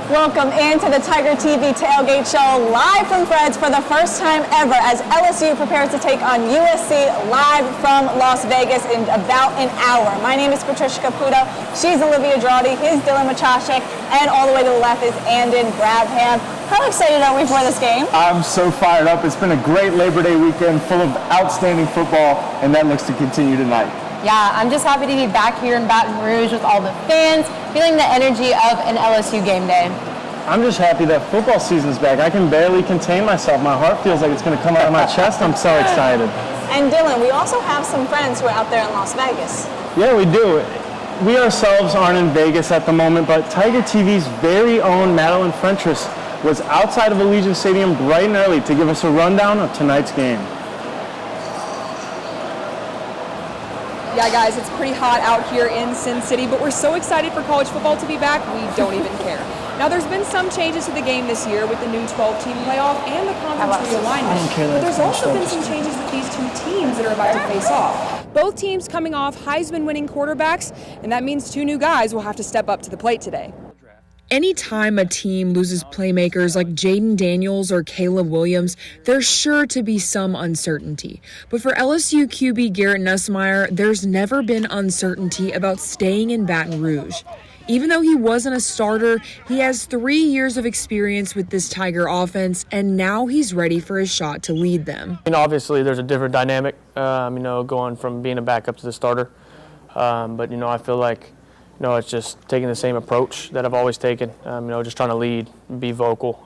Welcome into the Tiger TV Tailgate Show, live from Fred's for the first time ever as LSU prepares to take on USC live from Las Vegas in about an hour. My name is Patricia Caputo. She's Olivia Drawdy. He's Dylan Machashik. And all the way to the left is Andon Brabham. How excited are we for this game? I'm so fired up. It's been a great Labor Day weekend full of outstanding football, and that looks to continue tonight. Yeah, I'm just happy to be back here in Baton Rouge with all the fans, feeling the energy of an LSU game day. I'm just happy that football season's back. I can barely contain myself. My heart feels like it's going to come out of my chest. I'm so excited. And Dylan, we also have some friends who are out there in Las Vegas. Yeah, we do. We ourselves aren't in Vegas at the moment, but Tiger TV's very own Madeline Frentress was outside of Allegiant Stadium bright and early to give us a rundown of tonight's game. Yeah, guys, it's pretty hot out here in Sin City, but we're so excited for college football to be back, we don't even care. Now, there's been some changes to the game this year with the new 12-team playoff and the conference realignment, but there's also been some changes with these two teams that are about to face off. Both teams coming off Heisman-winning quarterbacks, and that means two new guys will have to step up to the plate today. Anytime a team loses playmakers like Jaden Daniels or Caleb Williams, there's sure to be some uncertainty. But for LSU QB Garrett Nussmeier, there's never been uncertainty about staying in Baton Rouge. Even though he wasn't a starter, he has 3 years of experience with this Tiger offense, and now he's ready for a shot to lead them. Obviously, there's a different dynamic, going from being a backup to the starter. But I feel like it's just taking the same approach that I've always taken. Just trying to lead, be vocal,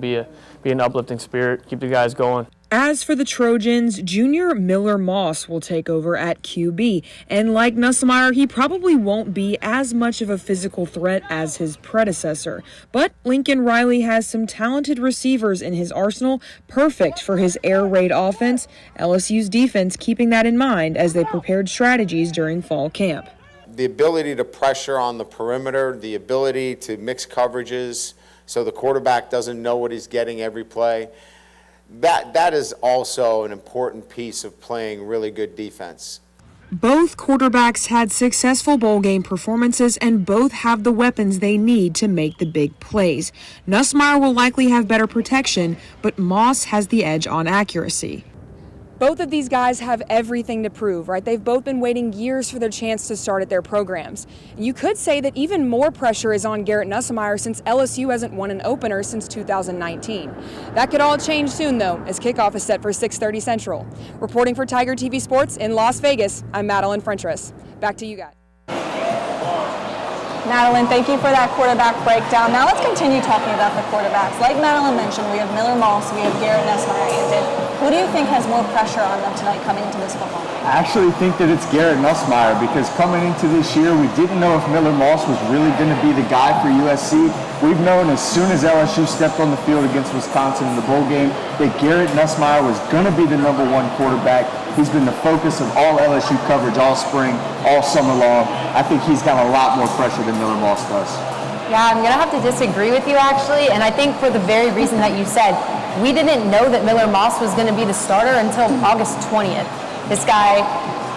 be an uplifting spirit, keep the guys going. As for the Trojans, junior Miller Moss will take over at QB. And like Nussmeier, he probably won't be as much of a physical threat as his predecessor. But Lincoln Riley has some talented receivers in his arsenal, perfect for his air raid offense. LSU's defense keeping that in mind as they prepared strategies during fall camp. The ability to pressure on the perimeter, the ability to mix coverages so the quarterback doesn't know what he's getting every play, that is also an important piece of playing really good defense. Both quarterbacks had successful bowl game performances, and both have the weapons they need to make the big plays. Nussmeier will likely have better protection, but Moss has the edge on accuracy. Both of these guys have everything to prove, right? They've both been waiting years for their chance to start at their programs. You could say that even more pressure is on Garrett Nussmeier since LSU hasn't won an opener since 2019. That could all change soon, though, as kickoff is set for 6:30 Central. Reporting for Tiger TV Sports in Las Vegas, I'm Madeline Frentress. Back to you guys. Madeline, thank you for that quarterback breakdown. Now let's continue talking about the quarterbacks. Like Madeline mentioned, we have Miller Moss, we have Garrett Nussmeier. Who do you think has more pressure on them tonight coming into this football game? I actually think that it's Garrett Nussmeier because coming into this year, we didn't know if Miller Moss was really going to be the guy for USC. We've known as soon as LSU stepped on the field against Wisconsin in the bowl game that Garrett Nussmeier was going to be the #1 quarterback. He's been the focus of all LSU coverage all spring, all summer long. I think he's got a lot more pressure than Miller Moss does. Yeah, I'm going to have to disagree with you, actually, and I think for the very reason that you said. We didn't know that Miller Moss was going to be the starter until August 20th. This guy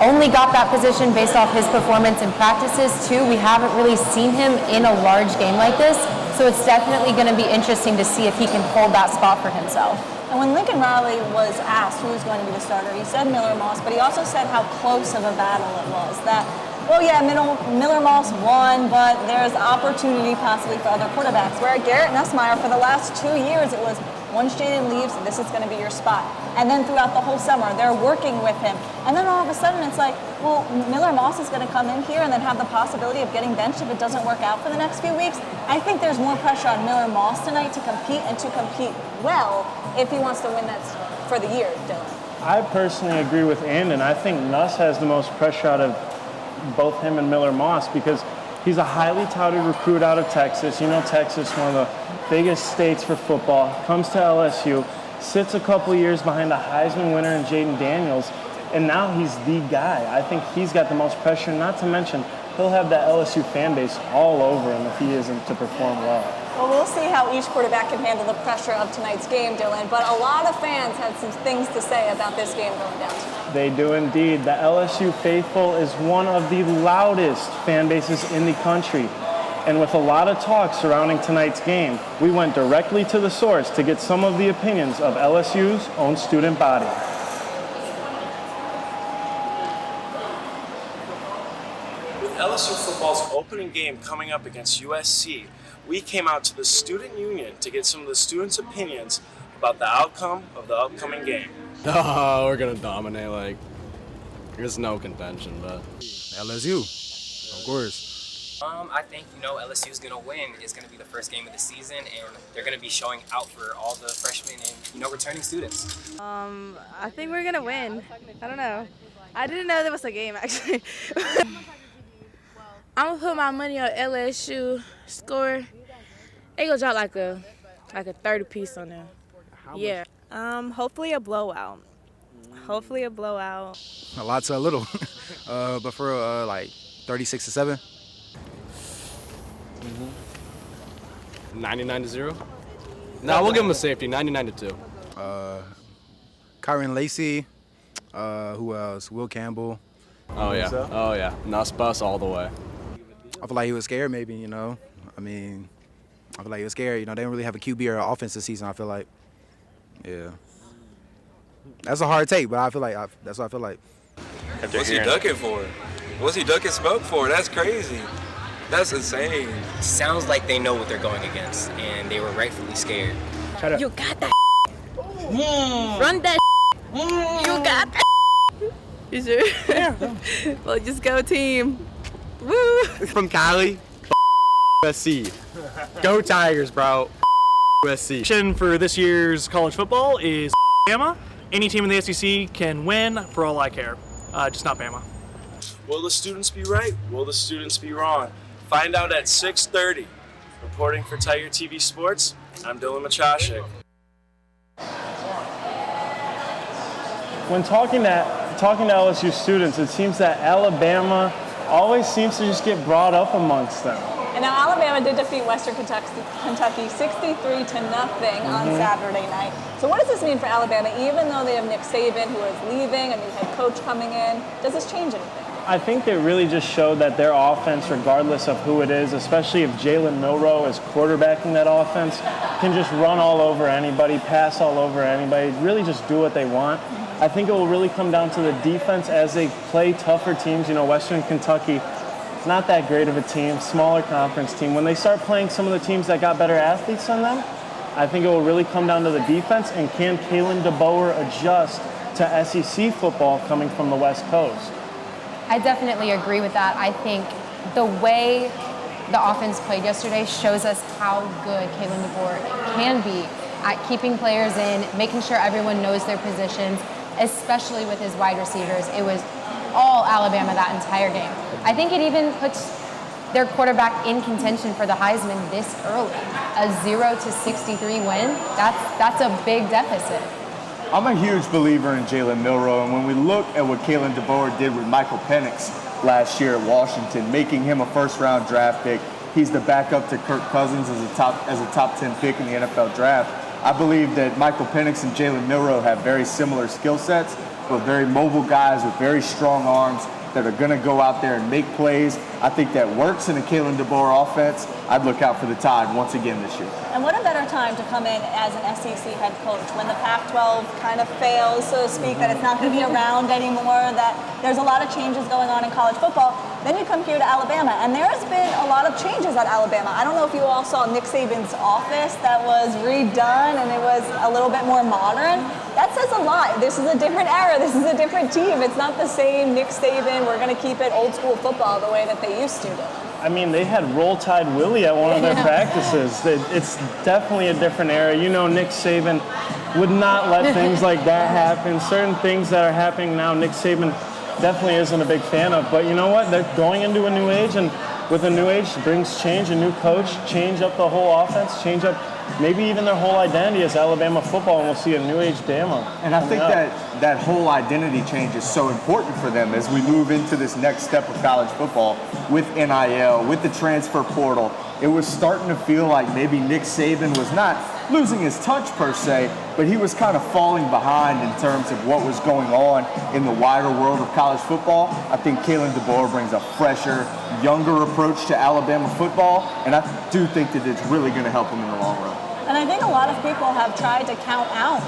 only got that position based off his performance in practices, too. We haven't really seen him in a large game like this, so it's definitely going to be interesting to see if he can hold that spot for himself. And when Lincoln Riley was asked who was going to be the starter, he said Miller Moss, but he also said how close of a battle it was. That, well, yeah, Miller Moss won, but there's opportunity possibly for other quarterbacks. Where Garrett Nussmeier, for the last 2 years, it was once Jaden leaves, this is going to be your spot. And then throughout the whole summer, they're working with him. And then all of a sudden, it's like, well, Miller Moss is going to come in here and then have the possibility of getting benched if it doesn't work out for the next few weeks. I think there's more pressure on Miller Moss tonight to compete and to compete well if he wants to win that for the year, Dylan. I personally agree with Andon. I think Nuss has the most pressure out of both him and Miller Moss because he's a highly touted recruit out of Texas. Texas, one of the biggest states for football, comes to LSU, sits a couple years behind a Heisman winner in Jaden Daniels, and now he's the guy. I think he's got the most pressure, not to mention he'll have that LSU fan base all over him if he isn't to perform well. Well, we'll see how each quarterback can handle the pressure of tonight's game, Dylan, but a lot of fans had some things to say about this game going down tonight. They do indeed. The LSU faithful is one of the loudest fan bases in the country. And with a lot of talk surrounding tonight's game, we went directly to the source to get some of the opinions of LSU's own student body. With LSU football's opening game coming up against USC, we came out to the student union to get some of the students' opinions about the outcome of the upcoming game. Oh, we're gonna dominate. Like, there's no contention, but LSU, of course. I think, LSU is going to win. It's going to be the first game of the season, and they're going to be showing out for all the freshmen and, returning students. I think we're going to win. I don't know. I didn't know there was a game, actually. I'm going to put my money on LSU score. They going to drop like a 30 piece on them. Yeah. Hopefully a blowout. Hopefully a blowout. A lot to a little, but for like 36-7. 99-0. No, we'll give them a safety. 99-2. Kyron Lacey. Who else? Will Campbell. Oh yeah. Oh yeah. Nuss bus all the way. I feel like he was scared. Maybe I mean, I feel like he was scared. They didn't really have a QB or an offense this season. I feel like. Yeah. That's a hard take, but I feel like that's what I feel like. What's he ducking for? What's he ducking smoke for? That's crazy. That's insane. Sounds like they know what they're going against, and they were rightfully scared. You got that. Run that. You got that. You sure? Yeah. Well, just go team. Woo. From Cali, USC. Go Tigers, bro. USC. For this year's college football is Bama. Any team in the SEC can win for all I care, just not Bama. Will the students be right? Will the students be wrong? Find out at 6:30. Reporting for Tiger TV Sports, I'm Dylan Machashik. When talking to LSU students, it seems that Alabama always seems to just get brought up amongst them. And now Alabama did defeat Western Kentucky 63-0 on Saturday night. So what does this mean for Alabama? Even though they have Nick Saban, who is leaving, a new head coach coming in, does this change anything? I think it really just showed that their offense, regardless of who it is, especially if Jalen Milroe is quarterbacking that offense, can just run all over anybody, pass all over anybody, really just do what they want. I think it will really come down to the defense as they play tougher teams. Western Kentucky, it's not that great of a team, smaller conference team. When they start playing some of the teams that got better athletes than them, I think it will really come down to the defense, and can Kalen DeBoer adjust to SEC football coming from the West Coast? I definitely agree with that. I think the way the offense played yesterday shows us how good Kalen DeBoer can be at keeping players in, making sure everyone knows their positions, especially with his wide receivers. It was all Alabama that entire game. I think it even puts their quarterback in contention for the Heisman this early. A 0-63 win, that's a big deficit. I'm a huge believer in Jalen Milroe, and when we look at what Kalen DeBoer did with Michael Penix last year at Washington, making him a first-round draft pick, he's the backup to Kirk Cousins as a top 10 pick in the NFL draft. I believe that Michael Penix and Jalen Milroe have very similar skill sets, but very mobile guys with very strong arms that are going to go out there and make plays. I think that works in a Kalen DeBoer offense. I'd look out for the Tide once again this year. And what a better time to come in as an SEC head coach when the Pac-12 kind of fails, so to speak, that it's not going to be around anymore, that there's a lot of changes going on in college football. Then you come here to Alabama, and there's been a lot of changes at Alabama. I don't know if you all saw Nick Saban's office that was redone, and it was a little bit more modern. That says a lot. This is a different era. This is a different team. It's not the same Nick Saban, we're going to keep it old school football the way that they used to do. I mean, they had Roll Tide Willie at one of their practices. It's definitely a different era. Nick Saban would not let things like that happen. Certain things that are happening now, Nick Saban definitely isn't a big fan of. But you know what? They're going into a new age, and with a new age brings change, a new coach, change up the whole offense, change up maybe even their whole identity as Alabama football, and we'll see a new age Bama. And I think that whole identity change is so important for them as we move into this next step of college football with NIL, with the transfer portal. It was starting to feel like maybe Nick Saban was not losing his touch per se, but he was kind of falling behind in terms of what was going on in the wider world of college football. I think Kalen DeBoer brings a fresher, younger approach to Alabama football, and I do think that it's really going to help him in the long run. And I think a lot of people have tried to count out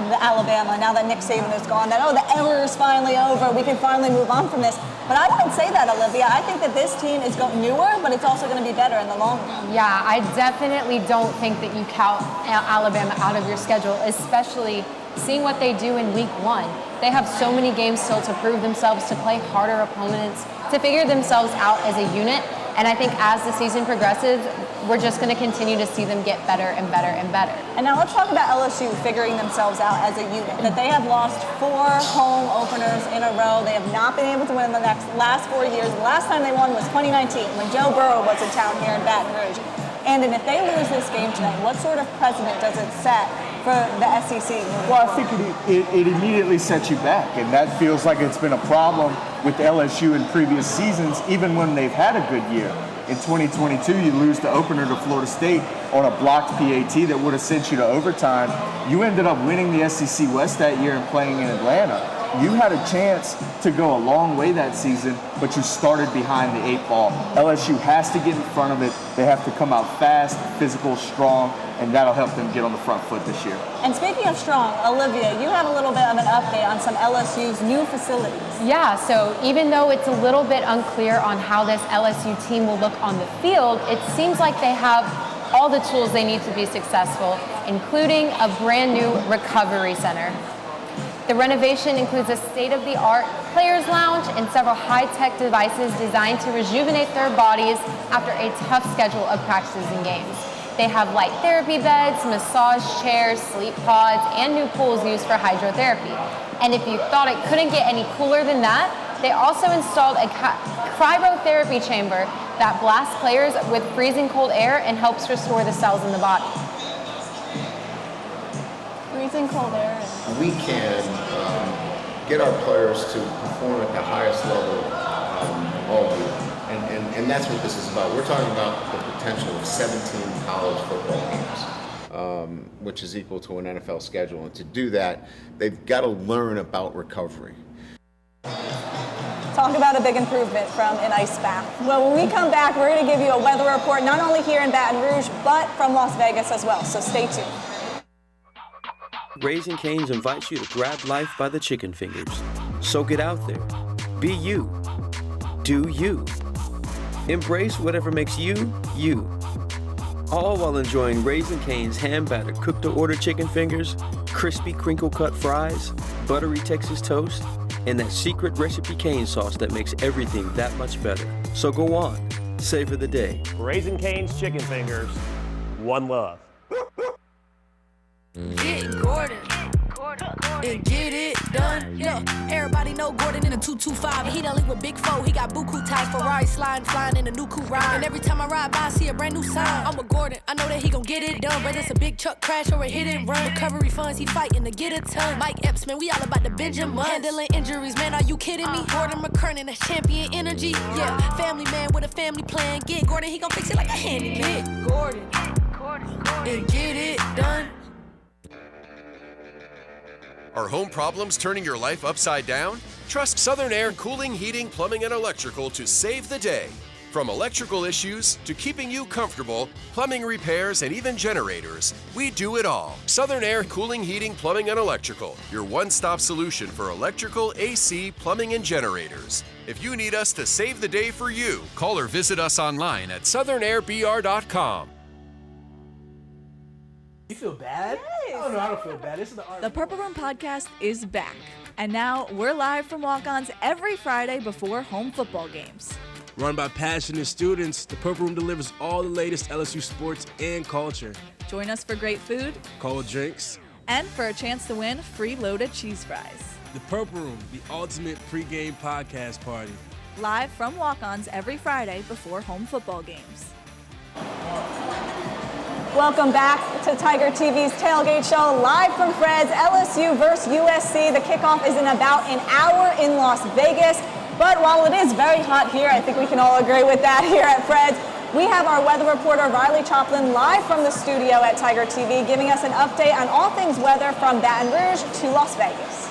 the Alabama now that Nick Saban is gone, that, oh, the era is finally over, we can finally move on from this. But I wouldn't say that, Olivia. I think that this team is newer, but it's also going to be better in the long run. Yeah, I definitely don't think that you count Alabama out of your schedule, especially seeing what they do in week 1. They have so many games still to prove themselves, to play harder opponents, to figure themselves out as a unit. And I think as the season progresses, we're just going to continue to see them get better and better and better. And now let's talk about LSU figuring themselves out as a unit. That they have lost 4 home openers in a row. They have not been able to win the last 4 years. The last time they won was 2019 when Joe Burrow was in town here in Baton Rouge. And if they lose this game tonight, what sort of precedent does it set for the SEC? Well, I think it immediately sets you back, and that feels like it's been a problem with LSU in previous seasons, even when they've had a good year. In 2022, you lose the opener to Florida State on a blocked PAT that would have sent you to overtime. You ended up winning the SEC West that year and playing in Atlanta. You had a chance to go a long way that season, but you started behind the 8 ball. LSU has to get in front of it. They have to come out fast, physical, strong, and that'll help them get on the front foot this year. And speaking of strong, Olivia, you have a little bit of an update on some LSU's new facilities. Yeah, so even though it's a little bit unclear on how this LSU team will look on the field, it seems like they have all the tools they need to be successful, including a brand new recovery center. The renovation includes a state-of-the-art players' lounge and several high-tech devices designed to rejuvenate their bodies after a tough schedule of practices and games. They have light therapy beds, massage chairs, sleep pods, and new pools used for hydrotherapy. And if you thought it couldn't get any cooler than that, they also installed a cryotherapy chamber that blasts players with freezing cold air and helps restore the cells in the body. Freezing cold air. We can get our players to perform at the highest level all year. And that's what this is about. We're talking about the potential of 17 college football games, which is equal to an NFL schedule. And to do that, they've got to learn about recovery. Talk about a big improvement from an ice bath. Well, when we come back, we're going to give you a weather report, not only here in Baton Rouge, but from Las Vegas as well. So stay tuned. Raising Cane's invites you to grab life by the chicken fingers. So get out there. Be you. Do you. Embrace whatever makes you, you. All while enjoying Raising Cane's hand-battered cooked-to-order chicken fingers, crispy crinkle-cut fries, buttery Texas toast, and that secret recipe cane sauce that makes everything that much better. So go on. Savor the day. Raising Cane's chicken fingers. One love. Get Gordon and get it done. Yeah, everybody know Gordon in a 225. He done link with Big Foe. He got buku ties, Ferrari sliding, flying in a new coupe ride. And every time I ride by, I see a brand new sign. I'm with Gordon. I know that he gon' get it done. Whether it's a big truck crash or a hit and run, recovery funds he fighting to get a ton. Mike Epps, man, we all about the Benjamin. Handling injuries, man, are you kidding me? Gordon McKernan, that's champion energy. Yeah, family man with a family plan. Get Gordon, he gon' fix it like a handyman. Get Gordon and get it done. Are home problems turning your life upside down? Trust Southern Air Cooling, Heating, Plumbing, and Electrical to save the day. From electrical issues to keeping you comfortable, plumbing repairs, and even generators, we do it all. Southern Air Cooling, Heating, Plumbing, and Electrical, your one-stop solution for electrical, AC, plumbing, and generators. If you need us to save the day for you, call or visit us online at southernairbr.com. You feel bad? Yes. Oh, no, I don't feel bad. This is The Purple Room Podcast is back. And now we're live from walk-ons every Friday before home football games. Run by passionate students, the Purple Room delivers all the latest LSU sports and culture. Join us for great food, cold drinks, and for a chance to win free loaded cheese fries. The Purple Room, the ultimate pregame podcast party. Live from walk-ons every Friday before home football games. Welcome back to Tiger TV's Tailgate Show, live from Fred's, LSU versus USC. The kickoff is in about an hour in Las Vegas. But while it is very hot here, I think we can all agree with that here at Fred's, We have our weather reporter, Riley Choplin, live from the studio at Tiger TV, giving us an update on all things weather from Baton Rouge to Las Vegas.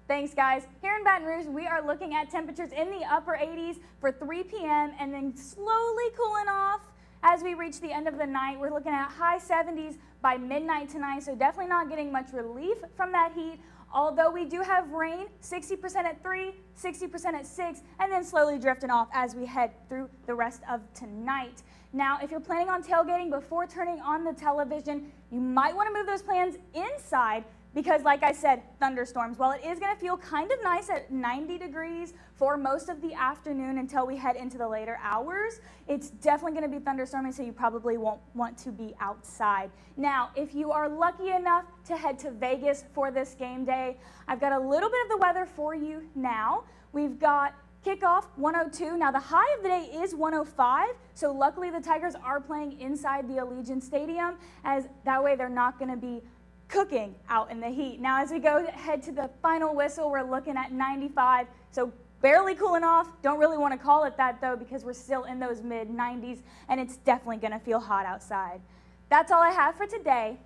Thanks, guys. Here in Baton Rouge, we are looking at temperatures in the upper 80s for 3 p.m. and then slowly cooling off as we reach the end of the night. We're looking at high 70s by midnight tonight, so definitely not getting much relief from that heat. Although we do have rain, 60% at 3, 60% at 6, and then slowly drifting off as we head through the rest of tonight. Now, if you're planning on tailgating before turning on the television, you might want to move those plans inside because, like I said, thunderstorms. While it is going to feel kind of nice at 90 degrees for most of the afternoon until we head into the later hours, it's definitely going to be thunderstorming, so you probably won't want to be outside. Now, if you are lucky enough to head to Vegas for this game day, I've got a little bit of the weather for you now. We've got kickoff 102. Now, the high of the day is 105, so luckily the Tigers are playing inside the Allegiant Stadium, as that way they're not going to be cooking out in the heat. Now, as we go head to the final whistle, we're looking at 95, so barely cooling off. Don't really want to call it that, though, because we're still in those mid-90s, and it's definitely going to feel hot outside. That's all I have for today.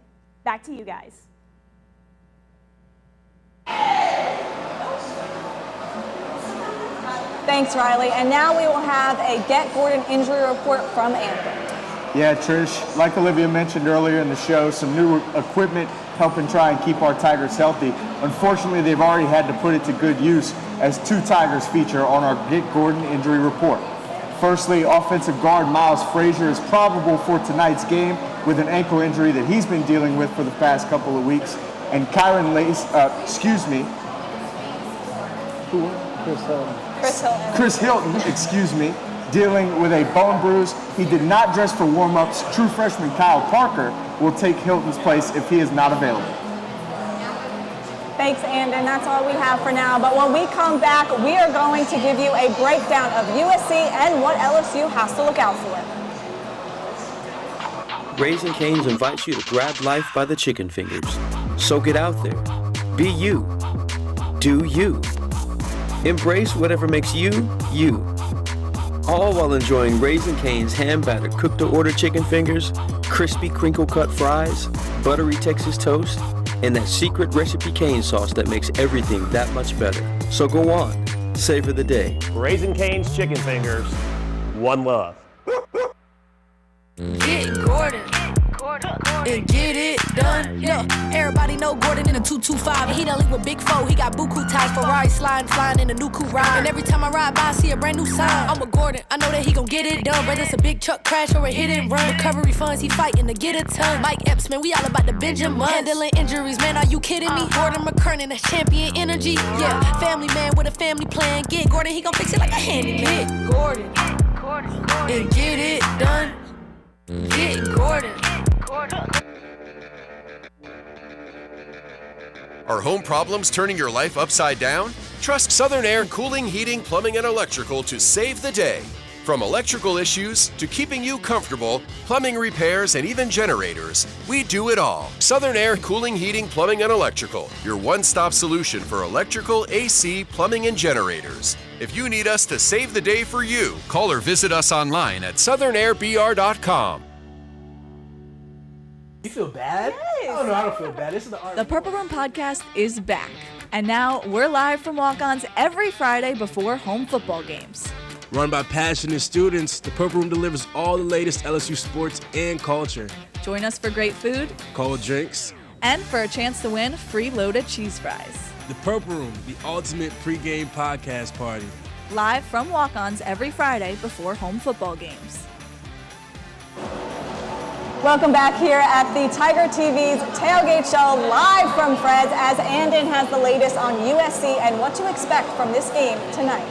Back to you guys. Thanks, Riley. And now we will have a Get Gordon injury report from Anthem. Yeah, Trish, like Olivia mentioned earlier in the show, some new equipment helping try and keep our Tigers healthy. Unfortunately, they've already had to put it to good use as 2 Tigers feature on our Get Gordon injury report. Firstly, offensive guard Miles Frazier is probable for tonight's game with an ankle injury that he's been dealing with for the past couple of weeks. And Kyron Chris Hilton, dealing with a bone bruise. He did not dress for warm-ups. True freshman Kyle Parker will take Hilton's place if he is not available. Thanks, Andon. That's all we have for now. But when we come back, we are going to give you a breakdown of USC and what LSU has to look out for. Raising Cane's invites you to grab life by the chicken fingers. So get out there. Be you. Do you. Embrace whatever makes you, you. All while enjoying Raising Cane's hand-battered cooked-to-order chicken fingers, crispy crinkle-cut fries, buttery Texas toast, and that secret recipe cane sauce that makes everything that much better. So go on, savor the day. Raising Cane's chicken fingers, one love. Get Gordon. And get it done. Yeah, everybody know Gordon in a 225. He done link with Big Foe. He got buku ties, Ferrari sliding, flying in a new coupe ride. And every time I ride by, I see a brand new sign. I'm a Gordon, I know that he gon' get it done. Whether it's a big truck crash or a hit and run, recovery funds, he fighting to get a ton. Mike Epps, man, we all about the Benjamin. Handling injuries, man, are you kidding me? Gordon McKernan, that's champion energy. Yeah, family man with a family plan. Get Gordon, he gon' fix it like a handyman. Get Gordon, and get it done. Get Gordon. Are home problems turning your life upside down? Trust Southern Air Cooling, Heating, Plumbing, and Electrical to save the day. From electrical issues to keeping you comfortable, plumbing repairs, and even generators, we do it all. Southern Air Cooling, Heating, Plumbing, and Electrical, your one-stop solution for electrical, AC, plumbing, and generators. If you need us to save the day for you, call or visit us online at southernair.br.com. You feel bad? Yes. Oh, no, I don't feel bad. This is the art. The Purple Room podcast is back. And now we're live from walk-ons every Friday before home football games. Run by passionate students, the Purple Room delivers all the latest LSU sports and culture. Join us for great food, Cold drinks, and for a chance to win free loaded cheese fries. The Purple Room, the ultimate pregame podcast party. Live from walk-ons every Friday before home football games. Welcome back here at the Tiger TV's Tailgate Show, live from Fred's, as Andon has the latest on USC and what to expect from this game tonight.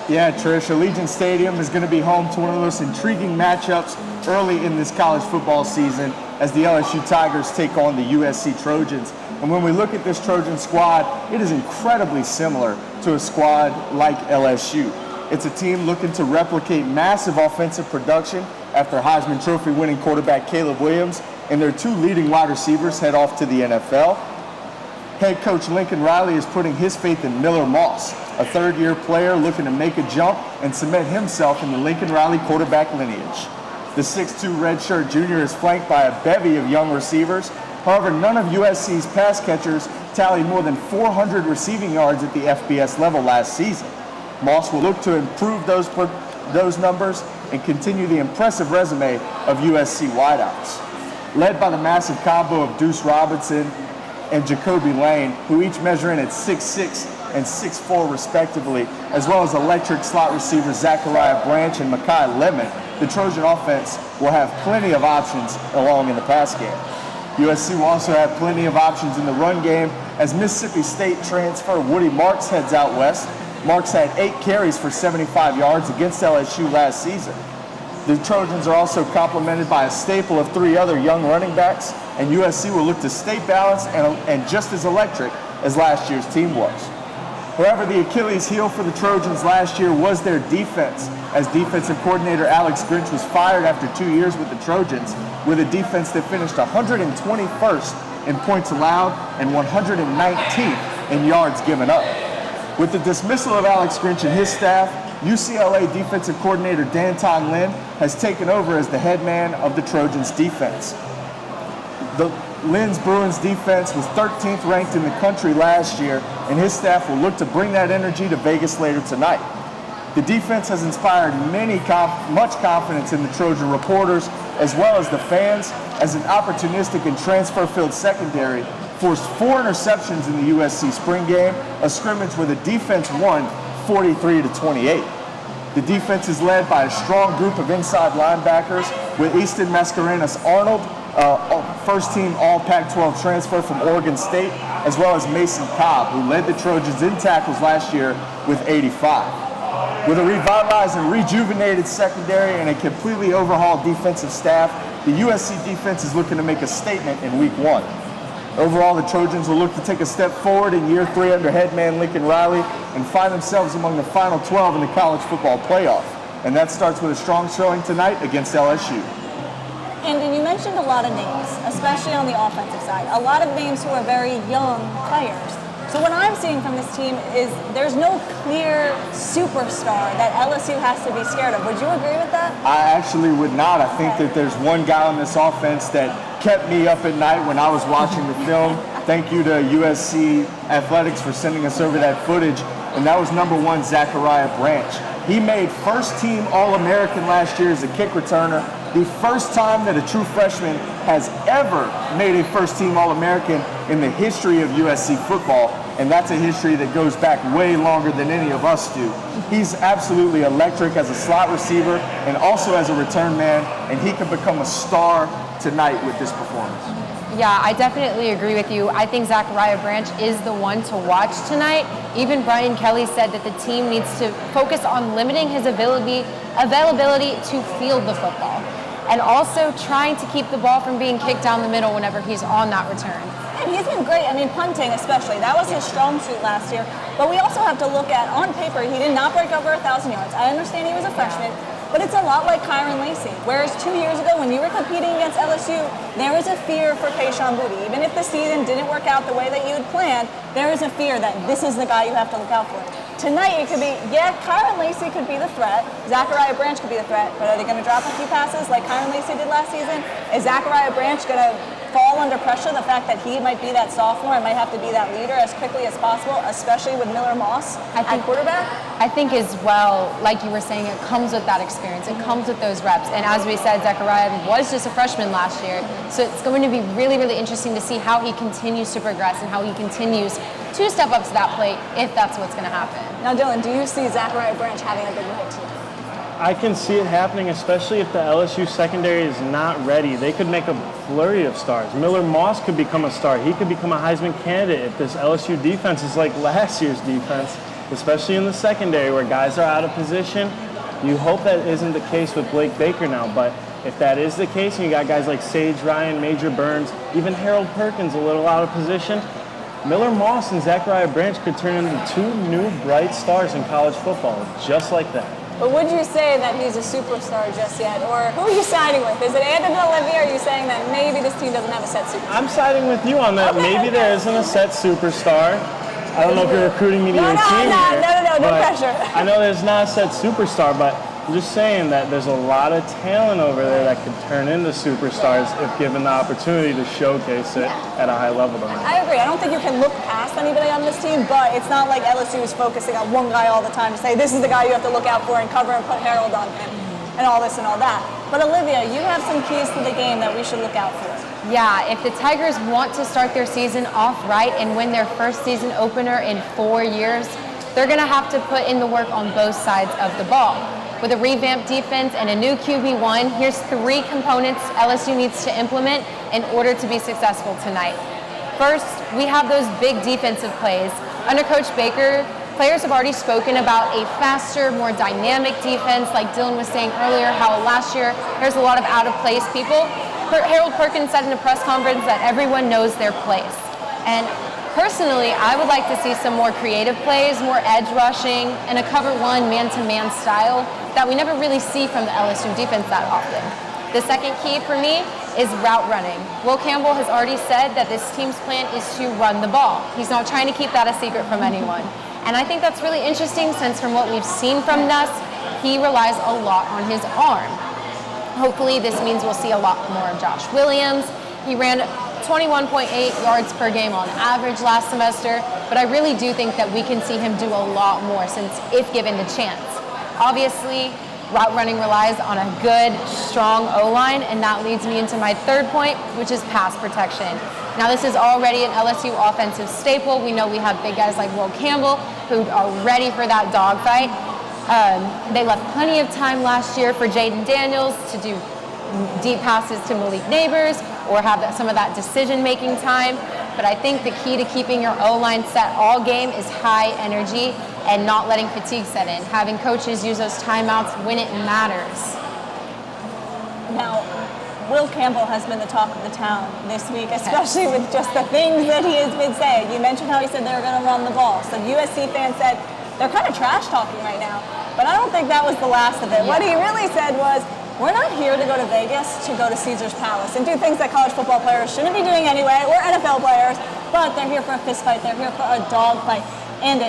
Yeah, Trish, Allegiant Stadium is going to be home to one of those intriguing matchups early in this college football season as the LSU Tigers take on the USC Trojans. And when we look at this Trojan squad, it is incredibly similar to a squad like LSU. It's a team looking to replicate massive offensive production after Heisman Trophy winning quarterback Caleb Williams and their 2 leading wide receivers head off to the NFL. Head coach Lincoln Riley is putting his faith in Miller Moss, a third-year player looking to make a jump and cement himself in the Lincoln Riley quarterback lineage. The 6'2" redshirt junior is flanked by a bevy of young receivers. However, none of USC's pass catchers tallied more than 400 receiving yards at the FBS level last season. Moss will look to improve those numbers and continue the impressive resume of USC wideouts. Led by the massive combo of Deuce Robinson and Jacoby Lane, who each measure in at 6'6" and 6'4" respectively, as well as electric slot receivers Zachariah Branch and Mekhi Lemon, the Trojan offense will have plenty of options along in the pass game. USC will also have plenty of options in the run game as Mississippi State transfer Woody Marks heads out west. Marks had 8 carries for 75 yards against LSU last season. The Trojans are also complemented by a staple of 3 other young running backs, and USC will look to stay balanced and just as electric as last year's team was. However, the Achilles heel for the Trojans last year was their defense, as defensive coordinator Alex Grinch was fired after 2 years with the Trojans, with a defense that finished 121st in points allowed and 119th in yards given up. With the dismissal of Alex Grinch and his staff, UCLA defensive coordinator Danton Lynn has taken over as the head man of the Trojans defense. Lynn's Bruins defense was 13th ranked in the country last year, and his staff will look to bring that energy to Vegas later tonight. The defense has inspired much confidence in the Trojan reporters as well as the fans, as an opportunistic and transfer-filled secondary forced 4 interceptions in the USC spring game, a scrimmage where the defense won 43-28. The defense is led by a strong group of inside linebackers with Easton Mascarenas-Arnold, first-team All-Pac-12 transfer from Oregon State, as well as Mason Cobb, who led the Trojans in tackles last year with 85. With a revitalized and rejuvenated secondary and a completely overhauled defensive staff, the USC defense is looking to make a statement in Week 1. Overall, the Trojans will look to take a step forward in year 3 under head man Lincoln Riley and find themselves among the final 12 in the college football playoff. And that starts with a strong showing tonight against LSU. And you mentioned a lot of names, especially on the offensive side. A lot of names who are very young players. So what I'm seeing from this team is there's no clear superstar that LSU has to be scared of. Would you agree with that? I actually would not. I think that there's one guy on this offense that kept me up at night when I was watching the film. Thank you to USC Athletics for sending us over that footage. And that was number 1, Zachariah Branch. He made first-team All-American last year as a kick returner. The first time that a true freshman has ever made a first-team All-American in the history of USC football, and that's a history that goes back way longer than any of us do. He's absolutely electric as a slot receiver and also as a return man, and he can become a star tonight with this performance. Yeah, I definitely agree with you. I think Zachariah Branch is the one to watch tonight. Even Brian Kelly said that the team needs to focus on limiting his availability to field the football, and also trying to keep the ball from being kicked down the middle whenever he's on that return. And he's been great. I mean, punting especially. That was his strong suit last year. But we also have to look at, on paper, he did not break over 1,000 yards. I understand he was a freshman, but it's a lot like Kyron Lacey. Whereas 2 years ago, when you were competing against LSU, there was a fear for Kayshon Boutte. Even if the season didn't work out the way that you had planned, there is a fear that this is the guy you have to look out for. Tonight, it could be, Kyron Lacey could be the threat. Zachariah Branch could be the threat, but are they going to drop a few passes like Kyron Lacey did last season? Is Zachariah Branch going to fall under pressure, the fact that he might be that sophomore and might have to be that leader as quickly as possible, especially with Miller Moss at quarterback? I think as well, like you were saying, it comes with that experience. It comes with those reps. And as we said, Zachariah was just a freshman last year. So it's going to be really, really interesting to see how he continues to progress and how he continues to step up to that plate if that's what's going to happen. Now, Dylan, do you see Zachariah Branch having a big night tonight? I can see it happening, especially if the LSU secondary is not ready. They could make a flurry of stars. Miller Moss could become a star. He could become a Heisman candidate if this LSU defense is like last year's defense, especially in the secondary where guys are out of position. You hope that isn't the case with Blake Baker now, but if that is the case and you got guys like Sage Ryan, Major Burns, even Harold Perkins a little out of position, Miller Moss and Zachariah Branch could turn into 2 new bright stars in college football, just like that. But would you say that he's a superstar just yet? Or who are you siding with? Is it Andon and Olivia, or are you saying that maybe this team doesn't have a set superstar? I'm siding with you on that. Maybe there isn't a set superstar. I don't know if you're recruiting me to your team here. No pressure. I know there's not a set superstar, but I'm just saying that there's a lot of talent over there that could turn into superstars if given the opportunity to showcase it at a high level. I agree. I don't think you can look past anybody on this team, but it's not like LSU is focusing on one guy all the time to say this is the guy you have to look out for and cover and put Harold on him and all this and all that. But Olivia, you have some keys to the game that we should look out for. Yeah, if the Tigers want to start their season off right and win their first season opener in 4 years, they're going to have to put in the work on both sides of the ball. With a revamped defense and a new QB1, here's 3 components LSU needs to implement in order to be successful tonight. First, we have those big defensive plays. Under Coach Baker, players have already spoken about a faster, more dynamic defense, like Dylan was saying earlier, how last year there's a lot of out-of-place people. Harold Perkins said in a press conference that everyone knows their place. And personally, I would like to see some more creative plays, more edge rushing, and a cover one man-to-man style that we never really see from the LSU defense that often. The second key for me is route running. Will Campbell has already said that this team's plan is to run the ball. He's not trying to keep that a secret from anyone. And I think that's really interesting since from what we've seen from Nuss, he relies a lot on his arm. Hopefully this means we'll see a lot more of Josh Williams. He ran 21.8 yards per game on average last semester, but I really do think that we can see him do a lot more since if given the chance. Obviously, route running relies on a good, strong O-line, and that leads me into my third point, which is pass protection. Now, this is already an LSU offensive staple. We know we have big guys like Will Campbell who are ready for that dogfight. They left plenty of time last year for Jaden Daniels to do deep passes to Malik Neighbors or have some of that decision-making time. But I think the key to keeping your O-line set all game is high energy and not letting fatigue set in. Having coaches use those timeouts when it matters. Now, Will Campbell has been the talk of the town this week, especially with just the things that he has been saying. You mentioned how he said they were going to run the ball. Some USC fans said they're kind of trash talking right now, but I don't think that was the last of it. What he really said was, we're not here to go to Vegas to go to Caesar's Palace and do things that college football players shouldn't be doing anyway, or NFL players, but they're here for a fist fight, they're here for a dog fight. And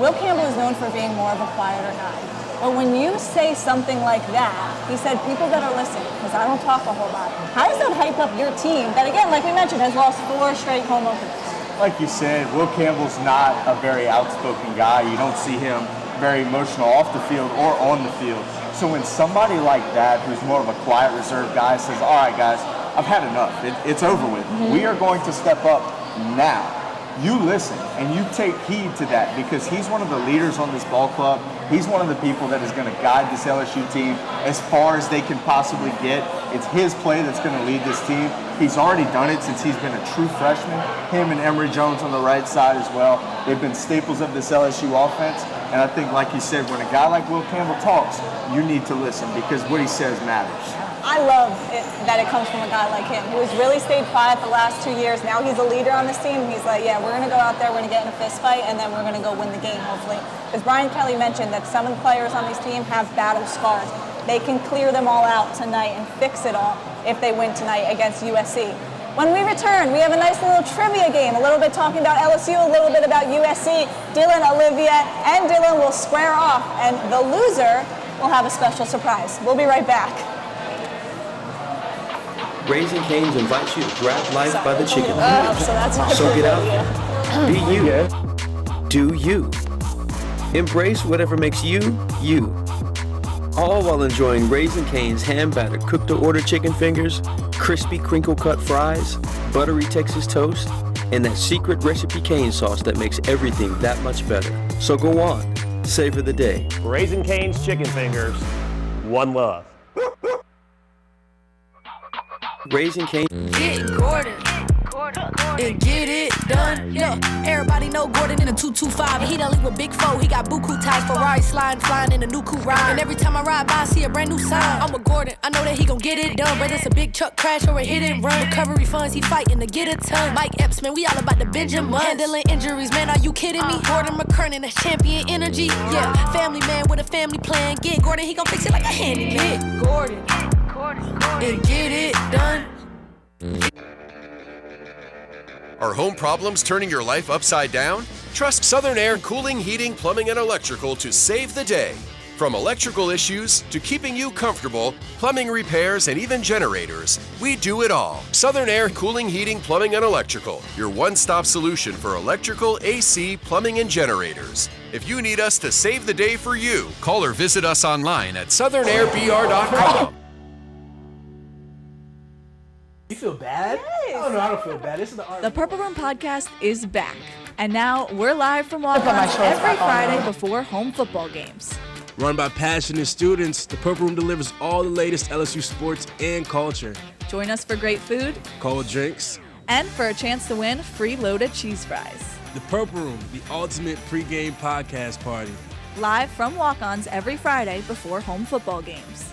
Will Campbell is known for being more of a quieter guy. But when you say something like that, he said people that are listening, because I don't talk a whole lot, how does that hype up your team that, again, like we mentioned, has lost 4 straight home openers? Like you said, Will Campbell's not a very outspoken guy. You don't see him very emotional off the field or on the field. So when somebody like that, who's more of a quiet, reserved guy, says, all right, guys, I've had enough. It's over with. We are going to step up now. You listen and you take heed to that because he's one of the leaders on this ball club. He's one of the people that is going to guide this LSU team as far as they can possibly get. It's his play that's going to lead this team. He's already done it since he's been a true freshman. Him and Emory Jones on the right side as well. They've been staples of this LSU offense. And I think, like you said, when a guy like Will Campbell talks, you need to listen because what he says matters. I love it, that it comes from a guy like him who has really stayed quiet the last 2 years. Now he's a leader on this team. He's like, yeah, we're going to go out there, we're going to get in a fist fight, and then we're going to go win the game, hopefully. Because Brian Kelly mentioned that some of the players on this team have battle scars. They can clear them all out tonight and fix it all if they win tonight against USC. When we return, we have a nice little trivia game, a little bit talking about LSU, a little bit about USC. Dylan, Olivia, and Dylan will square off, and the loser will have a special surprise. We'll be right back. Raising Cane's invites you to grab life by the chicken fingers. So get out there. Be you. Do you. Embrace whatever makes you, you. All while enjoying Raising Cane's hand-battered cooked-to-order chicken fingers, crispy crinkle-cut fries, buttery Texas toast, and that secret recipe cane sauce that makes everything that much better. So go on, savor the day. Raising Cane's chicken fingers, one love. Raising Cane. Get Gordon. and get it done. Yeah, everybody know Gordon in a 225. He done link with Big Foe. He got buku ties, Ferrari sliding, flying in a new coupe ride. And every time I ride by, I see a brand new sign. I'm with Gordon, I know that he gon' get it done. Whether it's a big truck crash or a hit and run, recovery funds, he fighting to get a ton. Mike Epps, man, we all about the Benjamin. Handling injuries, man, are you kidding me? Gordon McKernan, that's champion energy. Yeah, family man with a family plan. Get Gordon, he gon' fix it like a handyman. Get Gordon, and get it done. Are home problems turning your life upside down? Trust Southern Air Cooling, Heating, Plumbing, and Electrical to save the day. From electrical issues to keeping you comfortable, plumbing repairs, and even generators, we do it all. Southern Air Cooling, Heating, Plumbing, and Electrical, your one-stop solution for electrical, AC, plumbing, and generators. If you need us to save the day for you, call or visit us online at southernair.br.com. You feel bad? Yes. Oh, no, I don't feel bad. This is the art. The Purple Room podcast is back. And now we're live from Walk-Ons every Friday before home football games. Run by passionate students, the Purple Room delivers all the latest LSU sports and culture. Join us for great food, Cold drinks, and for a chance to win free loaded cheese fries. the Purple Room, the ultimate pregame podcast party. Live from Walk-Ons every Friday before home football games.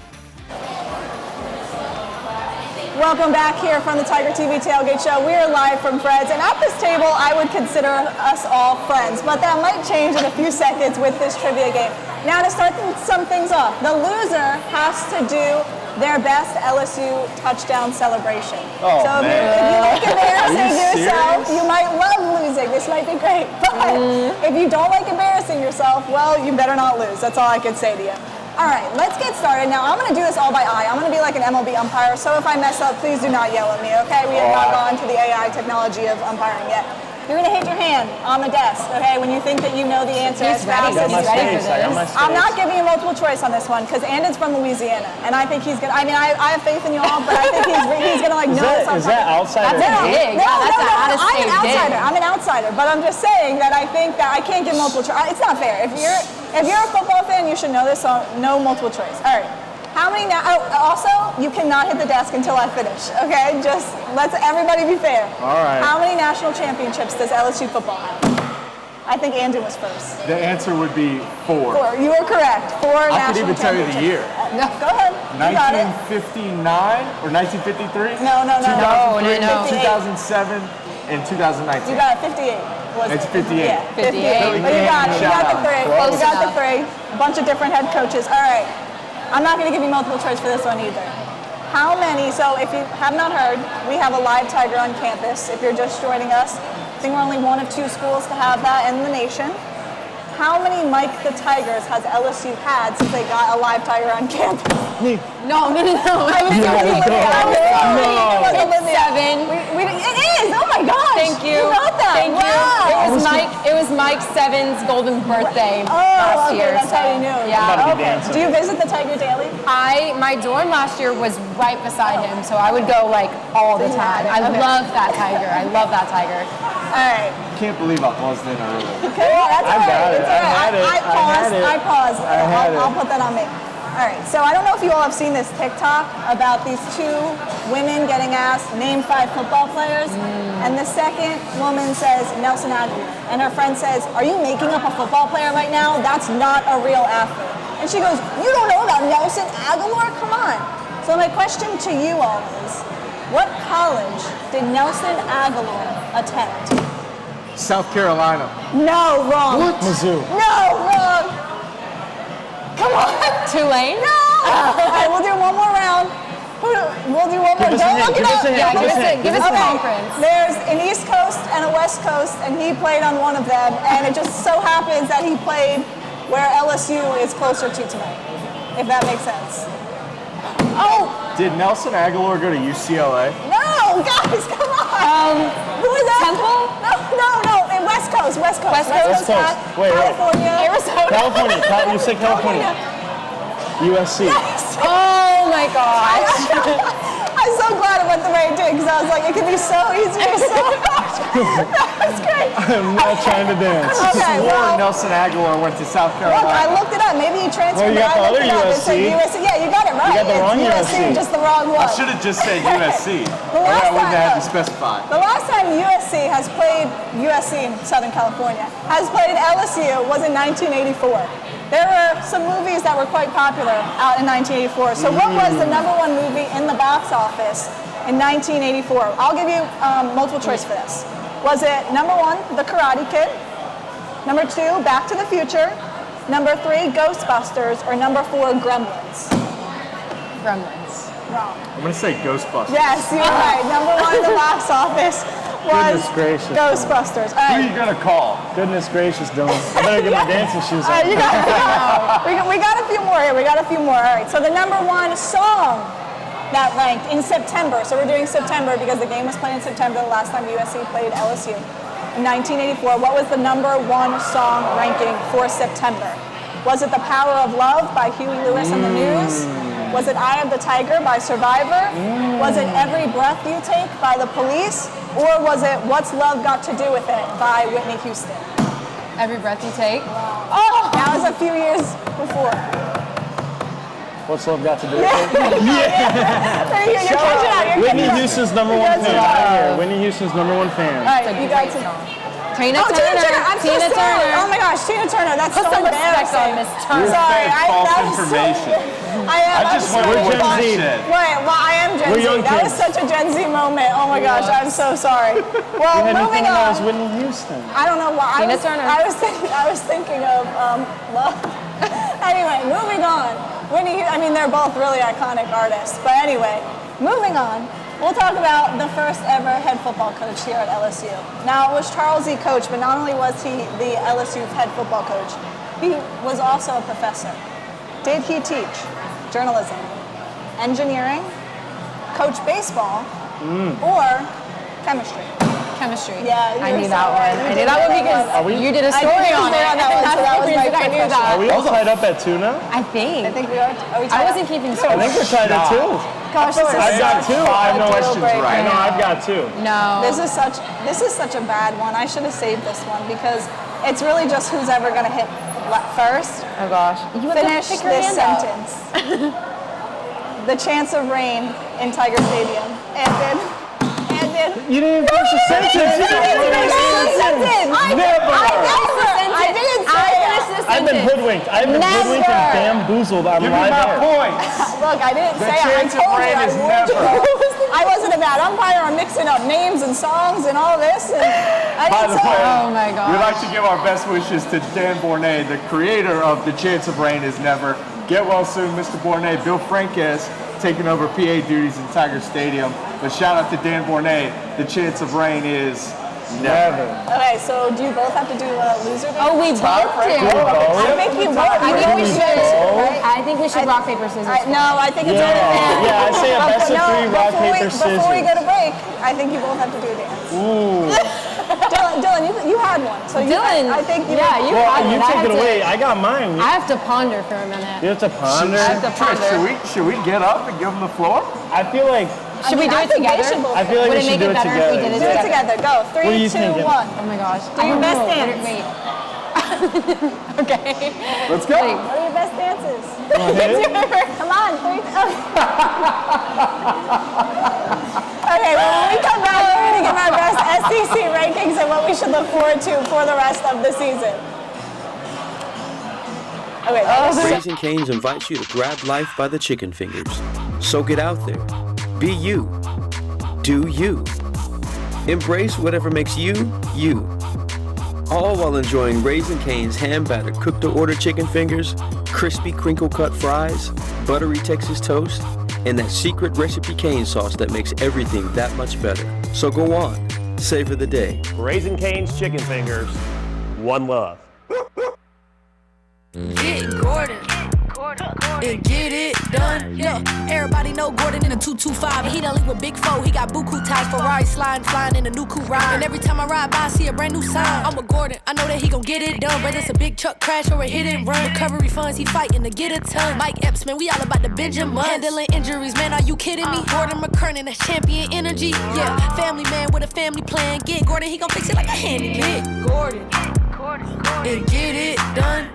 Welcome back here from the Tiger TV Tailgate Show. We are live from Fred's, and at this table, I would consider us all friends, but that might change in a few seconds with this trivia game. Now, to start some things off, the loser has to do their best LSU touchdown celebration. Oh, so man. if you like embarrassing yourself, serious? you might love losing. This might be great, but if you don't like embarrassing yourself, well, you better not lose. That's all I can say to you. All right, let's get started. Now, I'm going to do this all by eye. I'm going to be like an MLB umpire, so if I mess up, please do not yell at me, okay? We have not gone to the AI technology of umpiring yet. You're going to hit your hand on the desk, okay, when you think that you know the answer as fast as you can. I'm not giving you multiple choice on this one, because Andon's from Louisiana, and I think he's going to, I mean, I have faith in you all, but I think he's going to, like, know this. Is that outsider? That's dig? I'm an outsider. I'm an outsider, but I'm just saying that I think that I can't give multiple choice. It's not fair. If you're a football fan, you should know this, so no multiple choice. All right. How many now? Oh, also, you cannot hit the desk until I finish, okay? Just let's everybody be fair. All right. How many national championships does LSU football have? I think Andrew was first. The answer would be 4. 4. You were correct. 4 I national could even tell you the year. No, go ahead. You got it. 1959 or 1953? No. 2003, 2007, and 2019. You got it. 58. It's 58. Yeah, 58. But you got it. You got the 3. You got the 3. A bunch of different head coaches. All right. I'm not going to give you multiple choice for this one either. How many, so if you have not heard, we have a live Tiger on campus. If you're just joining us, I think we're only one of 2 schools to have that in the nation. How many Mike the Tigers has LSU had since they got a live Tiger on campus? Me. No. I was It's 7. It is. Oh my gosh. Thank you. You got that. Thank you. Wow. It was Mike Seven's golden birthday last year. That's how you knew. Yeah. Okay. Do you visit the Tiger daily? My dorm last year was right beside him, so I would go like all the time. I love that Tiger. I love that Tiger. All right. I can't believe I buzzed in early. Okay, that's all right. it. I paused. I'll put that on me. All right, so I don't know if you all have seen this TikTok about these 2 women getting asked, name 5 football players, and the second woman says Nelson Aguilar, and her friend says, are you making up a football player right now? That's not a real athlete. And she goes, you don't know about Nelson Aguilar? Come on. So my question to you all is, what college did Nelson Aguilar attend? South Carolina. No, wrong. What? Mizzou. No, wrong. Come on. Tulane? No. All right, we'll do one more round. We'll do one more. Don't look it up. Give us a conference. There's an East Coast and a West Coast, and he played on one of them, and it just so happens that he played where LSU is closer to tonight, if that makes sense. Oh. Did Nelson Aguilar go to UCLA? No, guys, come on. Who is that? Temple? No. West Coast. West Coast. Wait. California. Arizona. California. You said California. USC. Yes. Oh my gosh. I'm so glad it went the way it did because I was like, it could be so easier. So much. That's great. I'm not trying to dance. Okay, well, Nelson Aguilar went to South look, I Carolina. looked it up. Maybe he transferred. Well, you got but I the looked other it up. It said USC. USC. Yeah, you got it right. You got the It's wrong USC, USC. just the wrong one. I should have just said USC. The last I wouldn't time, have had to though, specify. The last time USC has played USC in Southern California has played LSU was in 1984. There were some movies that were quite popular out in 1984. So what was the #1 movie in the box office in 1984? I'll give you multiple choice for this. Was it #1, The Karate Kid? #2, Back to the Future? #3, Ghostbusters? Or #4, Gremlins? Gremlins. Wrong. I'm going to say Ghostbusters. Yes, you're right. #1 in the box office was Goodness gracious. Ghostbusters. All Who right. are you going to call? Goodness gracious, Dylan. I better get my dancing shoes All right, on. you got, we got a few more here. We got a few more. All right. So the #1 song that ranked in September. So we're doing September because the game was played in September the last time USC played LSU. In 1984, what was the #1 song ranking for September? Was it The Power of Love by Huey Lewis and the News? Was it Eye of the Tiger by Survivor? Was it Every Breath You Take by The Police? Or was it What's Love Got to Do with It by Whitney Houston? Every breath you take. Oh, that was a few years before. What's love got to do with it? There you go. You're catching up. You're Whitney catching up. Houston's #1 You guys fan. are- Right here. Whitney Houston's #1 fan. All right, you guys. Tina Oh, Turner. I'm so Tina sorry. Turner. Oh my gosh, Tina Turner. That's Put so some respect embarrassing. on Miss Turner. You're Sorry, fed false that was information. I am. I just I'm went sorry. with what Gen you Z. said. Wait, well, I am Gen We're Z. young That kids. was such a Gen Z moment. Oh my gosh, I'm so sorry. Well, You had me moving thinking that was on. Whitney Houston. I don't know why. Tina Turner. I was thinking of love. Anyway, moving on. Whitney, I mean, they're both really iconic artists. But anyway, moving on. We'll talk about the first ever head football coach here at LSU. Now, it was Charles E. Coach, but not only was he the LSU head football coach, he was also a professor. Did he teach journalism, engineering, coach baseball, or chemistry? Chemistry. Yeah, I you knew were that so one. right. I knew that one because you did a I story did a on story it. on that one, so that was my I knew question. that. Are we all tied up at 2 now? I think. I think we are. Are we I tied wasn't up? keeping I score. think we're tied at 2. Gosh, this is I've got such 2. a I know deal questions breaker. right. I know I've got 2. No. This is such a bad one. I should have saved this one because it's really just who's ever going to hit first. Oh gosh. You have to Finish pick your this hand up. sentence. The chance of rain in Tiger Stadium. And then. You didn't finish the sentence. You didn't finish the sentence. Never. I didn't say it. I've been hoodwinked. I've been hoodwinked and bamboozled on Give me live my air. points. Look, I didn't The say it. I chance of told you. rain I is warned you. never. I wasn't a bad umpire. I'm mixing up names and songs and all this. And I By didn't the say way, it. Oh my gosh. we'd like to give our best wishes to Dan Bournet, the creator of The Chance of Rain is Never. Get well soon, Mr. Bournet. Bill Franquez taking over PA duties in Tiger Stadium. But shout out to Dan Bournet. The chance of rain is never. Okay, so do you both have to do a loser dance? Oh, we both do. I think you both. I think we should. Right? I think we should rock, paper, scissors. No, I think it's Yeah. a Yeah, I say a best of 3, rock, paper, Before we scissors. go to break, I think you both have to do a dance. Ooh. Dylan, you had one. So Dylan, I think you. yeah, you Well, had you it. I take had it to- away. I got mine. I have to ponder for a minute. You have to ponder. I have to ponder. Should we get up and give him the floor? I feel like. Should we do it together? I feel like Would we it should make do it it better together. if we did it Do it together? together. Go. What are 3, you 2, thinking? 1. Oh my gosh. Do your best dance. Wait. Okay. Let's go. Wait. What are your best dances? hit it? Come on, 3. Okay, well, when we come back, we're going to give our best SEC rankings and what we should look forward to for the rest of the season. Okay, Raising Cane's invites you to grab life by the chicken fingers. So get out there. Be you. Do you. Embrace whatever makes you, you. All while enjoying Raising Cane's hand-battered cooked-to-order chicken fingers, crispy crinkle-cut fries, buttery Texas toast, and that secret recipe cane sauce that makes everything that much better. So go on. Savor the day. Raising Cane's chicken fingers. One love. Get Gordon. and get it done. Look, everybody know Gordon in a 225. And he done link with Big Foe. He got buku ties, Ferrari sliding, flying in a new coupe ride. And every time I ride by, I see a brand new sign. I'm with Gordon, I know that he gon' get it done. Whether it's a big truck crash or a hit and run. Recovery funds, he fighting to get a ton. Mike Epps, man, we all about the Benjamin. Handling injuries, man, are you kidding me? Gordon McKernan, that's champion energy. Yeah, family man with a family plan. Get Gordon, he gon' fix it like a handyman. Gordon, and get it done.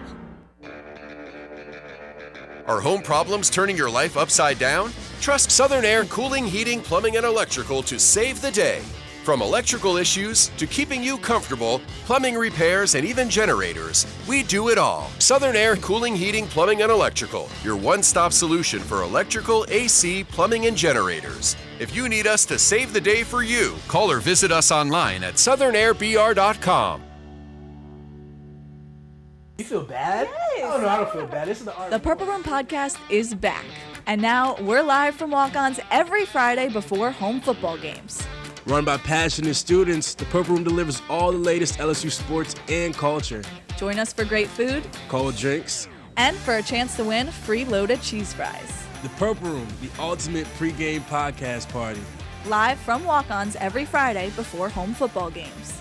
Are home problems turning your life upside down? Trust Southern Air Cooling, Heating, Plumbing, and Electrical to save the day. From electrical issues to keeping you comfortable, plumbing repairs, and even generators, we do it all. Southern Air Cooling, Heating, Plumbing, and Electrical, your one-stop solution for electrical, AC, plumbing, and generators. If you need us to save the day for you, call or visit us online at southernairbr.com. You feel bad? Yes. Oh, no, I don't feel bad. This is the art. The Purple Room podcast is back. And now we're live from walk-ons every Friday before home football games. Run by passionate students, the Purple Room delivers all the latest LSU sports and culture. Join us for great food, Cold drinks, and for a chance to win free loaded cheese fries. The Purple Room, the ultimate pregame podcast party. Live from walk-ons every Friday before home football games.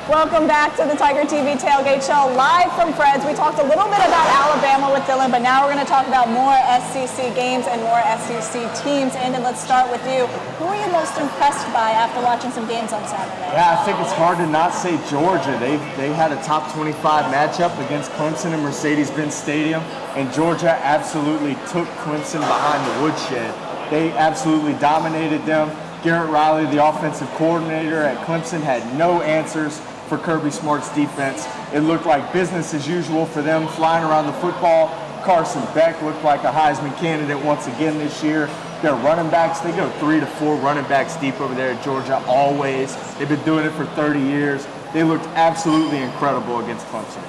Welcome back to the Tiger TV Tailgate Show, live from Fred's. We talked a little bit about Alabama with Dylan, but now we're going to talk about more SEC games and more SEC teams. And let's start with you. Who are you most impressed by after watching some games on Saturday? Yeah, I think it's hard to not say Georgia. They had a top 25 matchup against Clemson in Mercedes-Benz Stadium, and Georgia absolutely took Clemson behind the woodshed. They absolutely dominated them. Garrett Riley, the offensive coordinator at Clemson, had no answers for Kirby Smart's defense. It looked like business as usual for them, flying around the football. Carson Beck looked like a Heisman candidate once again this year. Their running backs, they go 3 to 4 running backs deep over there at Georgia always. They've been doing it for 30 years. They looked absolutely incredible against Clemson.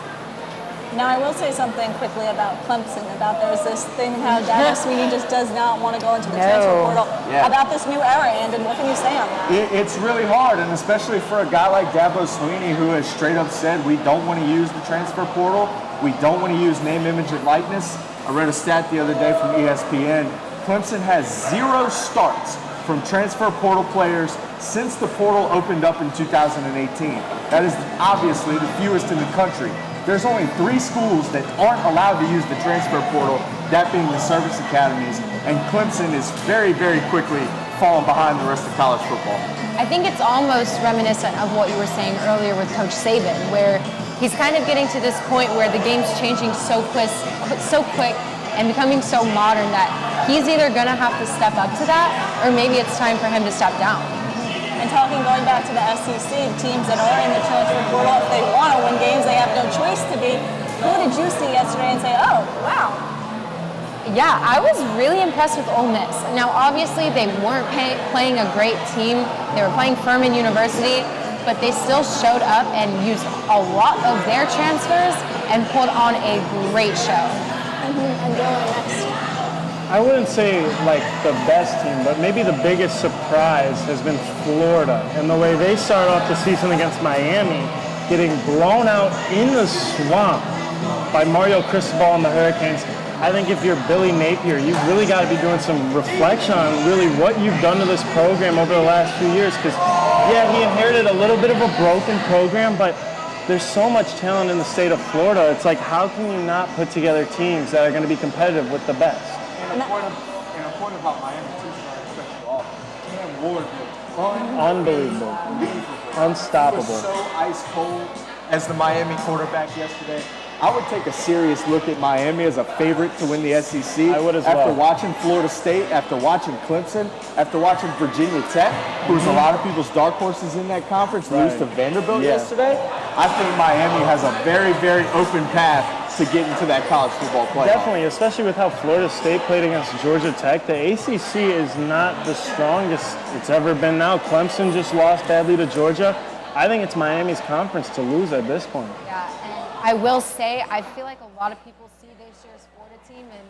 Now, I will say something quickly about Clemson, about there's this thing how Dabo Sweeney just does not want to go into the transfer portal. Yeah. About this new era, and what can you say on that? It's really hard, and especially for a guy like Dabo Sweeney, who has straight up said, we don't want to use the transfer portal. We don't want to use name, image, and likeness. I read a stat the other day from ESPN. Clemson has 0 starts from transfer portal players since the portal opened up in 2018. That is obviously the fewest in the country. There's only 3 schools that aren't allowed to use the transfer portal, that being the service academies, and Clemson is very, very quickly falling behind the rest of college football. I think it's almost reminiscent of what you were saying earlier with Coach Saban, where he's kind of getting to this point where the game's changing so quick and becoming so modern that he's either going to have to step up to that, or maybe it's time for him to step down. And going back to the SEC, teams that are in the transfer portal, if they want to win games, they have no choice to be. Who did you see yesterday and say, oh, wow? Yeah, I was really impressed with Ole Miss. Now, obviously, they weren't playing a great team. They were playing Furman University, but they still showed up and used a lot of their transfers and put on a great show. And Dylan, next. I wouldn't say like the best team, but maybe the biggest surprise has been Florida. And the way they started off the season against Miami, getting blown out in the swamp by Mario Cristobal and the Hurricanes. I think if you're Billy Napier, you've really got to be doing some reflection on really what you've done to this program over the last few years. Because, yeah, he inherited a little bit of a broken program, but there's so much talent in the state of Florida. It's like, how can you not put together teams that are going to be competitive with the best? And a point about Miami, too, sorry to cut you off. Cam Ward looked unbelievable. Unstoppable. He was so ice cold as the Miami quarterback yesterday. I would take a serious look at Miami as a favorite to win the SEC. I would as well. After watching Florida State, after watching Clemson, after watching Virginia Tech, who was a lot of people's dark horses in that conference, lose to Vanderbilt yesterday, I think Miami has a very, very open path to get into that college football playoff. Definitely, especially with how Florida State played against Georgia Tech. The ACC is not the strongest it's ever been now. Clemson just lost badly to Georgia. I think it's Miami's conference to lose at this point. Yeah, and I will say, I feel like a lot of people see this year's Florida team and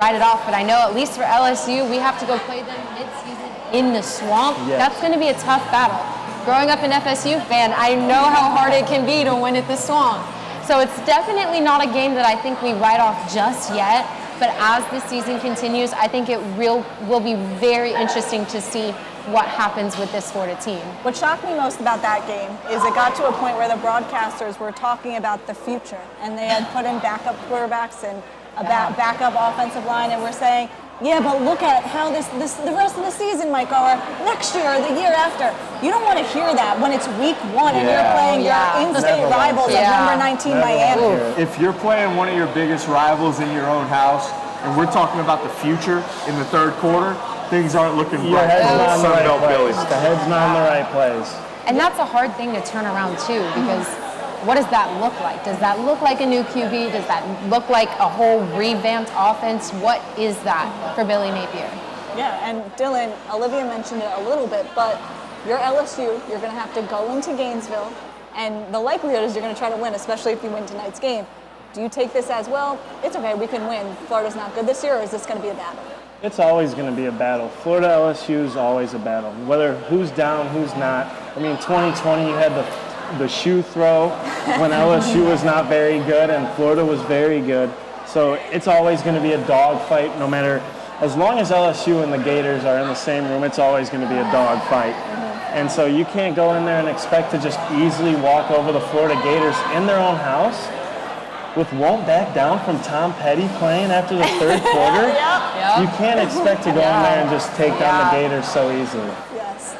write it off, but I know at least for LSU, we have to go play them mid-season in the swamp. Yes. That's going to be a tough battle. Growing up an FSU fan, I know how hard it can be to win at the swamp. So it's definitely not a game that I think we write off just yet. But as the season continues, I think it will be very interesting to see what happens with this Florida team. What shocked me most about that game is it got to a point where the broadcasters were talking about the future, and they had put in backup quarterbacks and a backup offensive line, and we're saying, yeah, but look at how the rest of the season might go, or next year or the year after. You don't want to hear that when it's week 1 and you're playing your in-state rivals of number 19 Miami. If you're playing one of your biggest rivals in your own house, and we're talking about the future in the third quarter, things aren't looking bright. Your head's not in the right Sunbelt place. Billies. The head's not in the right place. And that's a hard thing to turn around too, because what does that look like? Does that look like a new QB? Does that look like a whole revamped offense? What is that for Billy Napier? Yeah, and Dylan, Olivia mentioned it a little bit, but you're LSU, you're going to have to go into Gainesville, and the likelihood is you're going to try to win, especially if you win tonight's game. Do you take this as, well, it's okay, we can win, Florida's not good this year, or is this going to be a battle? It's always going to be a battle. Florida LSU is always a battle, whether who's down, who's not. I mean, 2020, you had the shoe throw when LSU was not very good and Florida was very good. So it's always going to be a dogfight, no matter, as long as LSU and the Gators are in the same room, it's always going to be a dogfight. And so you can't go in there and expect to just easily walk over the Florida Gators in their own house with won't back down from Tom Petty playing after the third quarter. You can't expect to go in there and just take down the Gators so easily. Yes.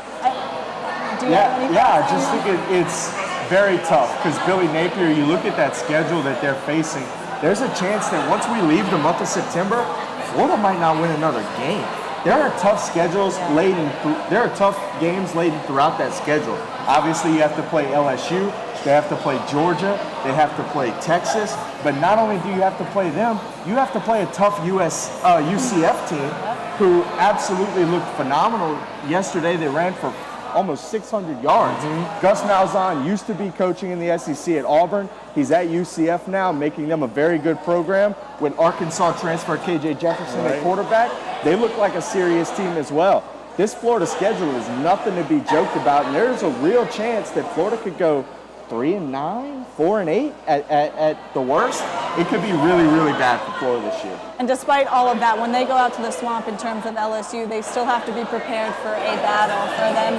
I just think it's very tough because Billy Napier, you look at that schedule that they're facing, there's a chance that once we leave the month of September, Florida might not win another game. There are tough schedules there are tough games laden throughout that schedule. Obviously, you have to play LSU, they have to play Georgia, they have to play Texas, but not only do you have to play them, you have to play a tough UCF team who absolutely looked phenomenal. Yesterday, they ran for almost 600 yards. Gus Malzahn used to be coaching in the SEC at Auburn. He's at UCF now, making them a very good program. With Arkansas transfer KJ Jefferson at quarterback, they look like a serious team as well. This Florida schedule is nothing to be joked about, and there's a real chance that Florida could go 3-9, 4-8 at the worst. It could be really, really bad for Florida this year. And despite all of that, when they go out to the swamp in terms of LSU, they still have to be prepared for a battle.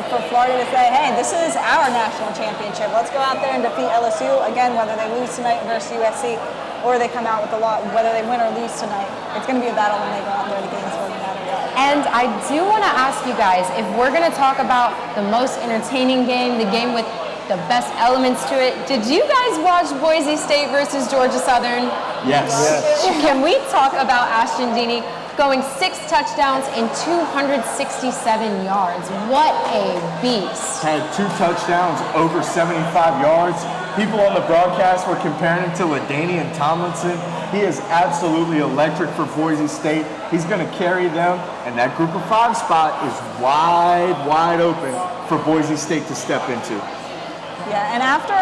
For Florida to say, hey, this is our national championship. Let's go out there and defeat LSU. Again, whether they lose tonight versus USC or they come out with a lot, whether they win or lose tonight, it's going to be a battle when they go out there to Gainesville no matter what. And I do want to ask you guys, if we're going to talk about the most entertaining game, the game with the best elements to it, did you guys watch Boise State versus Georgia Southern? Yes. Can we talk about Ashton Deeney going 6 touchdowns and 267 yards? What a beast. Had 2 touchdowns, over 75 yards. People on the broadcast were comparing him to LaDainian Tomlinson. He is absolutely electric for Boise State. He's going to carry them, and that group of 5 spot is wide open for Boise State to step into. Yeah, and after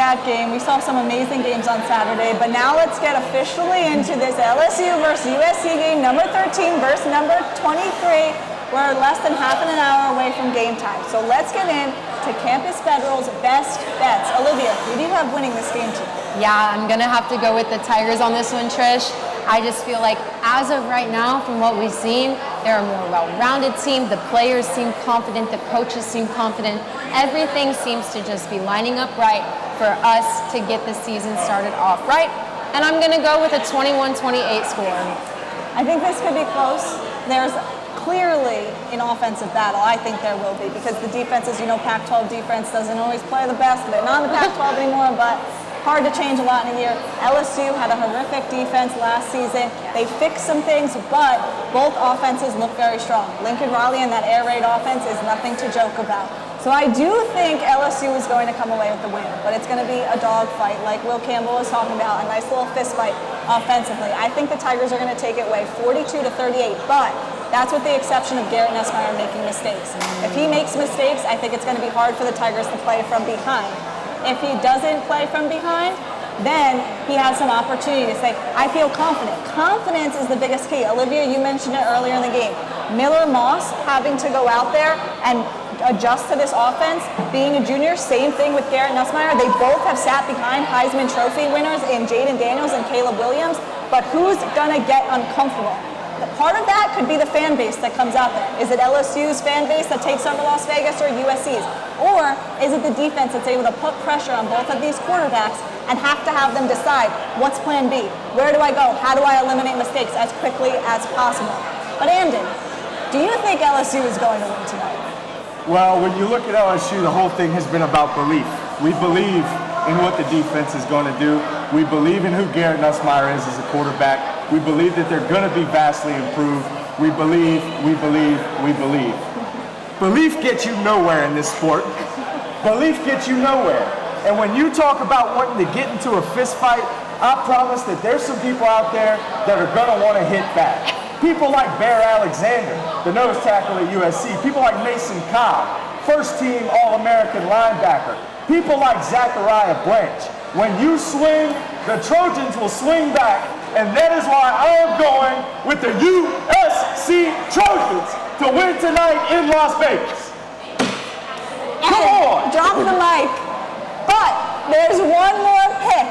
that game, we saw some amazing games on Saturday, but now let's get officially into this LSU versus USC game, number 13 versus number 23. We're less than half an hour away from game time. So let's get in to Campus Federal's best bets. Olivia, who do you have winning this game tonight? Yeah, I'm going to have to go with the Tigers on this one, Trish. I just feel like as of right now, from what we've seen, they're a more well-rounded team. The players seem confident. The coaches seem confident. Everything seems to just be lining up right for us to get the season started off right. And I'm going to go with a 21-28 score. I think this could be close. There's clearly an offensive battle. I think there will be, because the defenses, Pac-12 defense doesn't always play the best. They're not in the Pac-12 anymore, but hard to change a lot in a year. LSU had a horrific defense last season. They fixed some things, but both offenses look very strong. Lincoln Riley and that air raid offense is nothing to joke about. So I do think LSU is going to come away with the win, but it's going to be a dogfight, like Will Campbell was talking about, a nice little fist fight offensively. I think the Tigers are going to take it away 42-38, but that's with the exception of Garrett Nussmeier making mistakes. If he makes mistakes, I think it's going to be hard for the Tigers to play from behind. If he doesn't play from behind, then he has some opportunity to say, I feel confident. Confidence is the biggest key. Olivia, you mentioned it earlier in the game. Miller Moss having to go out there and adjust to this offense. Being a junior, same thing with Garrett Nussmeier. They both have sat behind Heisman Trophy winners in Jaden Daniels and Caleb Williams, but who's gonna get uncomfortable? Part of that could be the fan base that comes out there. Is it LSU's fan base that takes over Las Vegas or USC's? Or is it the defense that's able to put pressure on both of these quarterbacks and have to have them decide, what's plan B? Where do I go? How do I eliminate mistakes as quickly as possible? But Andon, do you think LSU is going to win tonight? Well, when you look at LSU, the whole thing has been about belief. We believe in what the defense is going to do. We believe in who Garrett Nussmeier is as a quarterback. We believe that they're going to be vastly improved. We believe, we believe, we believe. Belief gets you nowhere in this sport. Belief gets you nowhere. And when you talk about wanting to get into a fist fight, I promise that there's some people out there that are going to want to hit back. People like Bear Alexander, the nose tackle at USC. People like Mason Cobb, first-team All-American linebacker. People like Zachariah Branch. When you swing, the Trojans will swing back. And that is why I am going with the USC Trojans to win tonight in Las Vegas. Come on! Drop the mic. But there's one more pick.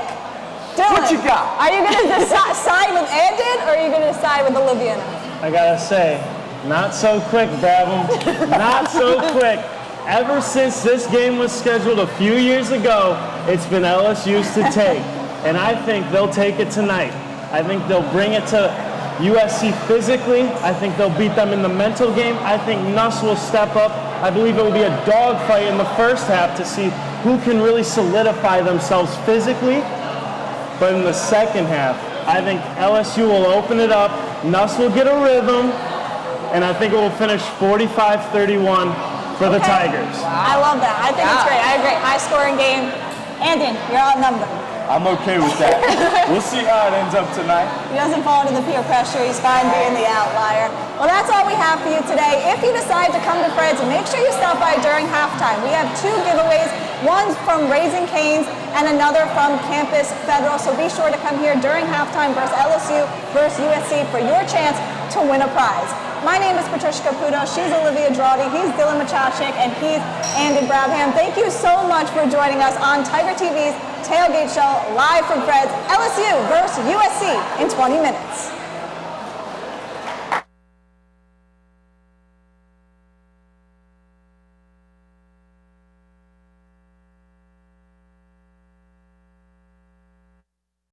Dylan, what you got? Are you going to side with Andon or are you going to side with Olivia? I gotta say, not so quick, Brabham. Not so quick. Ever since this game was scheduled a few years ago, it's been LSU's to take. And I think they'll take it tonight. I think they'll bring it to USC physically. I think they'll beat them in the mental game. I think Nuss will step up. I believe it will be a dogfight in the first half to see who can really solidify themselves physically. But in the second half, I think LSU will open it up. Nuss will get a rhythm. And I think it will finish 45-31 for the Tigers. Wow. I love that. I think it's great. I agree. High-scoring game. Andon, you're outnumbered. I'm okay with that. We'll see how it ends up tonight. He doesn't fall into the peer pressure. He's fine being the outlier. Well, that's all we have for you today. If you decide to come to Fred's, make sure you stop by during halftime. We have 2 giveaways, one from Raising Cane's and another from Campus Federal. So be sure to come here during halftime versus LSU versus USC for your chance to win a prize. My name is Patricia Caputo. She's Olivia Drawdy. He's Dylan Machachik, and he's Andon Brabham. Thank you so much for joining us on Tiger TV's Tailgate Show live from Fred's LSU versus USC in 20 minutes.